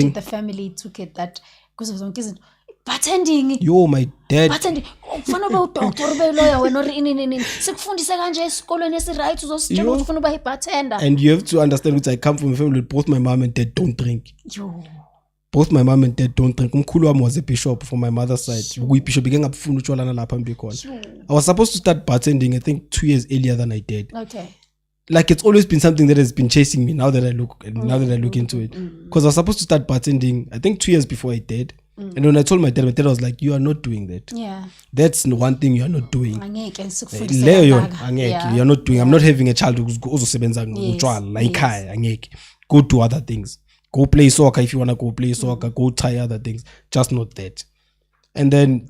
did the family took it that because of some kids bartending? Yo, my dad. Bartending. Ufuna ube udoctor ube lawyer wena or ini. Sikufundisa kanje esikolweni esi-right uzositshela ukuthi ufuna ube bartender. And you have to understand that I come from a family with both my mom and dad don't drink. Yo. Both my mom and dad don't drink. Umkhulu wami was a bishop from my mother's side. Bishop ngengabufuna utshwala nalapha mbikhona. I was supposed to start bartending I think 2 years earlier than I did. Okay. Like it's always been something that has been chasing me now that I look into it. Because I was supposed to start bartending I think 2 years before I did. And when I told my dad was like, you are not doing that. Yeah. That's one thing you are not doing. You are not doing. I'm not having a child who's also sebenza like go do other things. Go play soccer if you want to go play soccer. Go try other things. Just not that. And then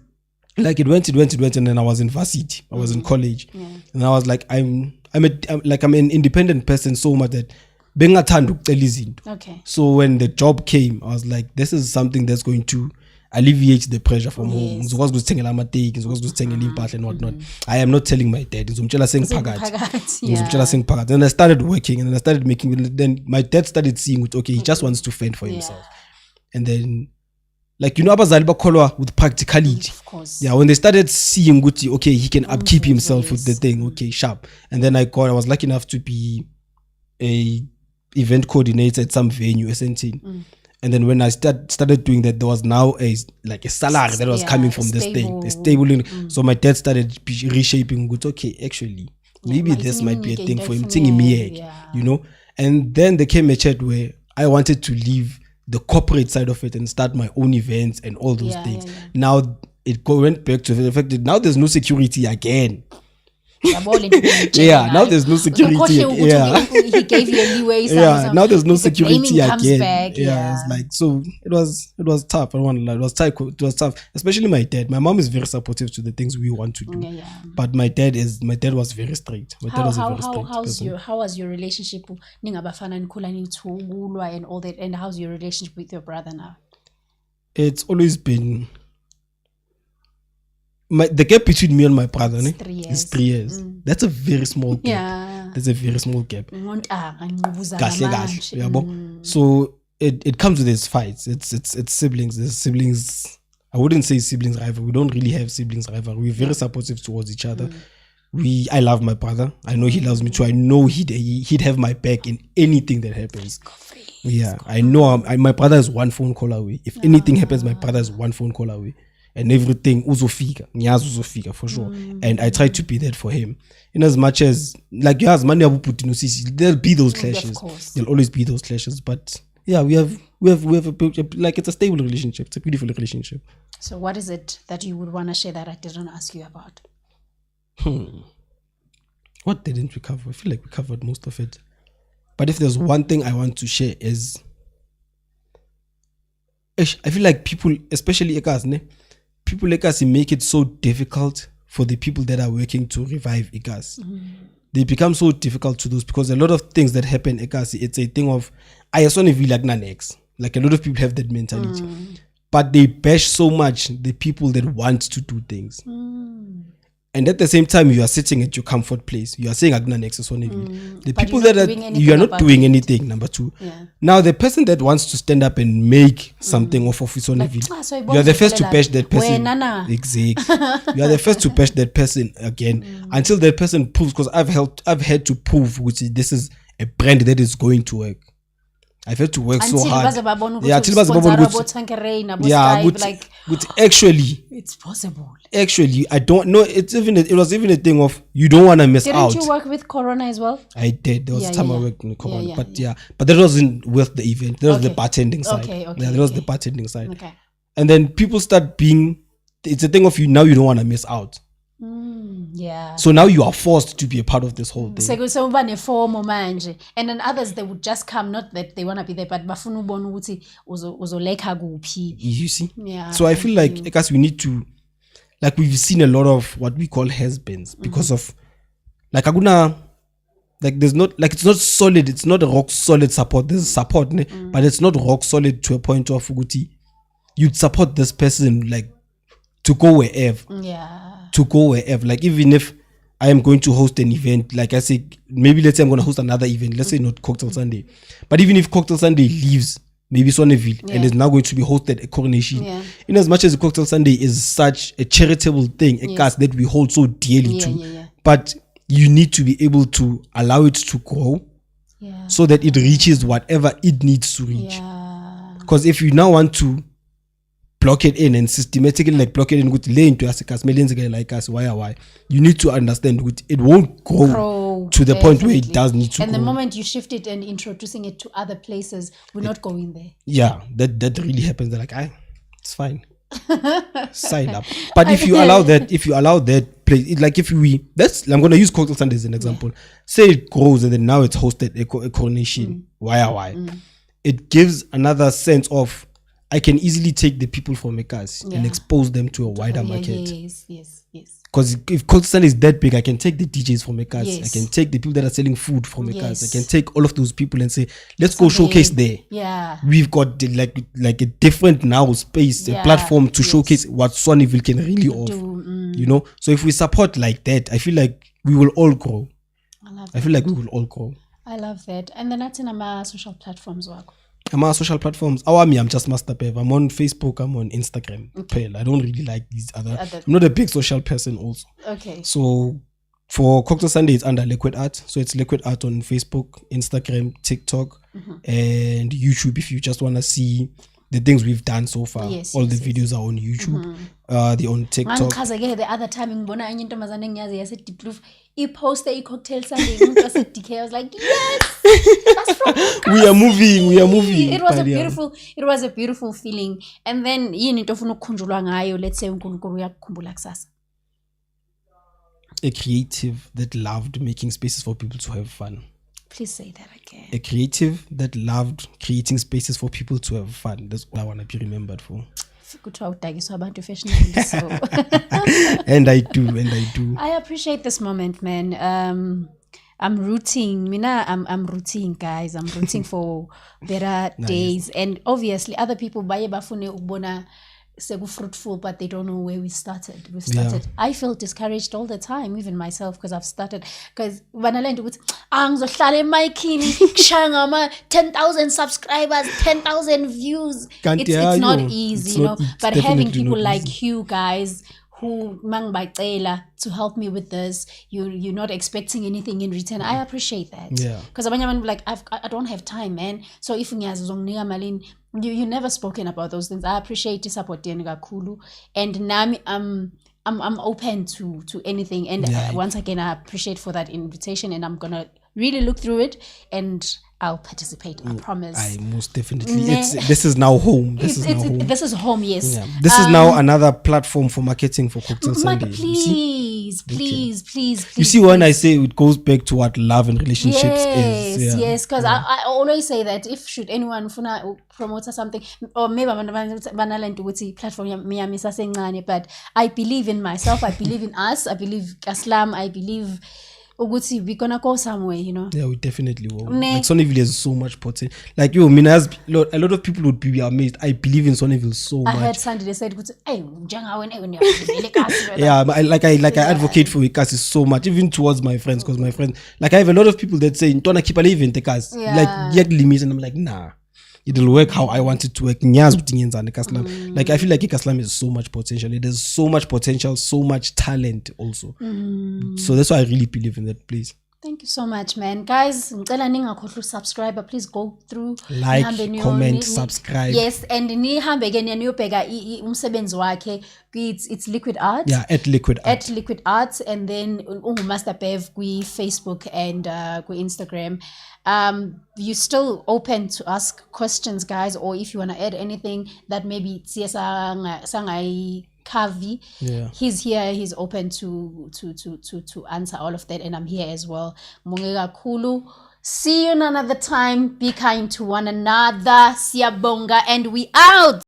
like it went and then I was in varsity. I was in college. Yeah. And I was like I'm an independent person so much that okay. So when the job came, I was like, this is something that's going to alleviate the pressure from home. And whatnot. I am not telling my dad. And I started working and then I started making. Then my dad started seeing it. Okay, he just wants to fend for himself. And then, like abazali with practicality. Of course. Yeah, when they started seeing Guti, okay, he can upkeep himself with the thing. Okay, sharp. And then I was lucky enough to be a event coordinator at some venue, SNT. And then when I started doing that, there was now a salary that was coming from this thing, a stable. So my dad started reshaping. Good, okay, actually, maybe this might be a thing for him. You know. And then there came a chat where I wanted to leave the corporate side of it and start my own events and all those things. Now it went back to the fact that now there's no security again. Now there's no security. He gave you a leeway. Now there's no security again. It's like so. It was tough. I don't want to lie. It was tough, especially my dad. My mom is very supportive to the things we want to do, but my dad was very strict. How was your relationship? And all that. And how's your relationship with your brother now? It's always been. The gap between me and my brother is 3 years. That's a very small gap. Yeah. That's a very small gap. So it comes with its fights. It's siblings. There's siblings. I wouldn't say siblings rival. We don't really have siblings rival. We're very supportive towards each other. I love my brother. I know he loves me too. I know he'd have my back in anything that happens. Yeah, I know. My brother is one phone call away. If anything happens, my brother is one phone call away. And everything uzofika for sure. And I try to be that for him. In as much as like there'll be those clashes. There'll always be those clashes. But yeah, we have like it's a stable relationship. It's a beautiful relationship. So what is it that you would want to share that I didn't ask you about? What didn't we cover? I feel like we covered most of it. But if there's one thing I want to share is I feel like people, especially people like us make it so difficult for the people that are working to revive ICAS. They become so difficult to those because a lot of things that happen ICAS, it's a thing of I just want to be like Nanex. Like a lot of people have that mentality. But they bash so much the people that want to do things. And at the same time, you are sitting at your comfort place. You are saying Agna Nexus on the people that you are not doing anything. Number two. Now the person that wants to stand up and make something off of his own you are the first to bash that person. Exactly. You are the first to bash that person again until that person proves. Because I've had to prove which this is a brand that is going to work. I've had to work so hard. Actually, it's possible. Actually, I don't know. It was even a thing of you don't want to miss out. Didn't you work with Corona as well? I did. There was a time I worked with Corona, but that wasn't with the event. That was the bartending side. That was the bartending side. Okay. And then people start being. It's a thing of you now. You don't want to miss out. So now you are forced to be a part of this whole thing. And then others, they would just come, not that they want to be there, but you see? Yeah. So I feel like because we need to, like we've seen a lot of what we call has-beens because of, like Aguna, like there's not, like it's not solid, it's not a rock solid support. There's support, but it's not rock solid to a point of Uguti. You'd support this person like to go wherever. To go wherever. Like even if I am going to host an event, like I say, maybe let's say I'm going to host another event. Let's say not Cocktail Sunday. But even if Cocktail Sunday leaves maybe Sonneville, and is now going to be hosted at Coronation. In as much as the Cocktail Sunday is such a charitable thing, a cause that we hold so dearly to, but you need to be able to allow it to grow so that it reaches whatever it needs to reach. Because if you now want to block it in and systematically like block it in with lane to us millions again like us, why you need to understand it won't grow to the point where it does need to and grow. The moment you shift it and introducing it to other places, we're not going there. That really happens. They're like, it's fine. Sign up. But if you allow that place, like I'm gonna use Cocktail Sunday as an example. Say it grows and then now it's hosted a Coronation. Why? It gives another sense of I can easily take the people from Mekas and expose them to a wider market. Yes. Because if Cocktail Sunday is that big, I can take the DJs from Mekas. I can take the people that are selling food from Mekas. I can take all of those people and say, let's go showcase there. We've got like a different now space, a platform to showcase what Sonneville can really offer. You know, so if we support like that, I feel like we will all grow. I feel like we will all grow. I love that. And then that's in our social platforms work. My social platforms. I'm just Master Pev. I'm on Facebook. I'm on Instagram. I don't really like these other. I'm not a big social person also. Okay. So for Cocktail Sunday, it's under Liquid Art. So it's Liquid Art on Facebook, Instagram, TikTok, and YouTube. If you just want to see the things we've done so far, all the videos are on YouTube. They're on TikTok. The other time he posted a Cocktail Sunday. I was like, yes, that's from we are moving. It was a beautiful feeling. And then let's say a creative that loved making spaces for people to have fun. Please say that again. A creative that loved creating spaces for people to have fun. That's what I want to be remembered for. And I do. I appreciate this moment, man. I'm rooting. I'm rooting, guys. I'm rooting for better days. And obviously, other people fruitful, but they don't know where we started. I feel discouraged all the time, even myself, because I've started. Because when I learned with 10,000 subscribers, 10,000 views, it's not easy, you know. But having people like you guys who to help me with this, you're not expecting anything in return. I appreciate that. Because like I don't have time, man. So if you never spoken about those things. I appreciate your support, Kulu, and now I'm open to anything. And once again, I appreciate for that invitation, and I'm gonna really look through it and I'll participate. I promise. I most definitely. This is now home. This is home. Yes. Yeah. This is now another platform for marketing for Cocktail Sunday. Please. You see, when I say it goes back to what love and relationships is. Yes. Because I always say that if should anyone promote something, or maybe platform, but I believe in myself. I believe in us. I believe Kaslam. I believe we're gonna go somewhere, you know. Yeah, we definitely will. Like Sonneville has so much potential. Like a lot of people would be amazed. I believe in Sonneville so much. I heard Sandy, they said, "Hey, I advocate for Ikasi so much, even towards my friends, because my friends, like I have a lot of people that say, "Don't keep living the cars." Like yet limits, and I'm like, nah. It'll work how I want it to work. Like I feel like Ikaslam has so much potential. It has so much potential, so much talent also. So that's why I really believe in that place. Thank you so much, man. Guys, subscribe. Please go through. Like, comment, subscribe. Yes, and it's Liquid Art. Yeah, at Liquid Art. At Liquid Art, and then Master Bev, Facebook and Instagram. You're still open to ask questions, guys, or if you want to add anything that maybe Sangai Kavi, he's here, he's open to answer all of that, and I'm here as well. Mungega Kulu. See you another time. Be kind to one another. Siyabonga, and we out.